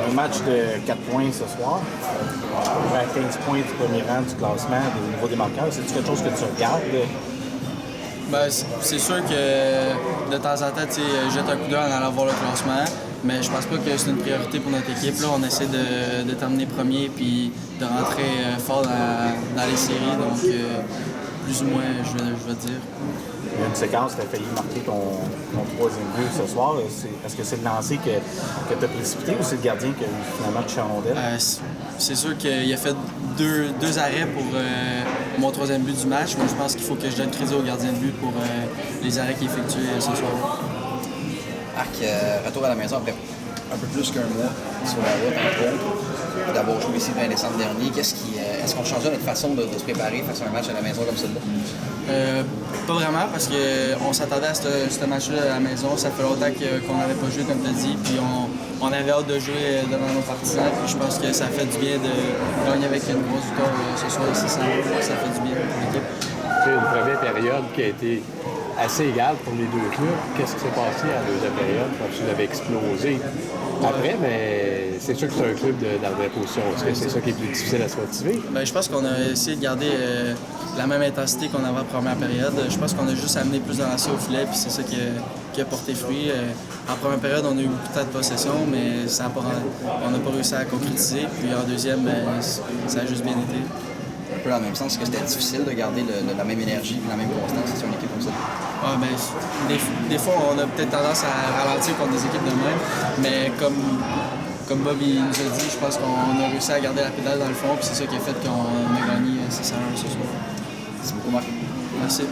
un match de 4 points ce soir, à 15 points du premier rang du classement au niveau des marqueurs. C'est-tu quelque chose que tu regardes? Ben, c'est sûr que de temps en temps, je jette un coup d'œil en allant voir le classement, mais je pense pas que c'est une priorité pour notre équipe. Là, on essaie de terminer premier puis de rentrer fort dans les séries, donc plus ou moins, je vais dire. Il y a une séquence, tu as failli marquer ton troisième but ce soir. Est-ce que c'est le lancer que tu as précipité ou c'est le gardien qui a eu finalement touché en rondelle? C'est sûr qu'il a fait deux arrêts pour mon troisième but du match, mais je pense qu'il faut que je donne crédit au gardien de but pour les arrêts qu'il effectue ce soir. Marc, retour à la maison après un peu plus qu'un mois sur la route, entre autres, d'avoir joué ici le 20 décembre dernier. Est-ce qu'on changeait notre façon de se préparer face à un match à la maison comme celui-là? Pas vraiment, parce qu'on s'attendait à ce match-là à la maison. Ça fait longtemps qu'on n'avait pas joué, comme tu as dit, puis on avait hâte de jouer devant nos partisans. Puis je pense que ça fait du bien de gagner avec une grosse victoire ce soir ici. Ça fait du bien pour l'équipe. C'est une première période qui a été assez égale pour les deux clubs. Qu'est-ce qui s'est passé à la deuxième période quand tu l'avais explosé après? Mais c'est sûr que c'est un club dans la position. Est-ce que c'est ça qui est plus difficile à se motiver? Bien, je pense qu'on a essayé de garder la même intensité qu'on avait en première période. Je pense qu'on a juste amené plus de lancers au filet, puis c'est ça qui a porté fruit. En première période, on a eu beaucoup de temps de possession, mais on n'a pas réussi à concrétiser. Puis en deuxième, ça a juste bien été. Un peu dans le même sens que c'était difficile de garder la même énergie et la même constance sur une équipe comme ça. Ah, ben, des fois, on a peut-être tendance à ralentir contre des équipes de même, mais comme Bob il nous a dit, je pense qu'on a réussi à garder la pédale dans le fond, puis c'est ça qui a fait qu'on a gagné 6-1 ce soir. Merci beaucoup, Marc. Merci.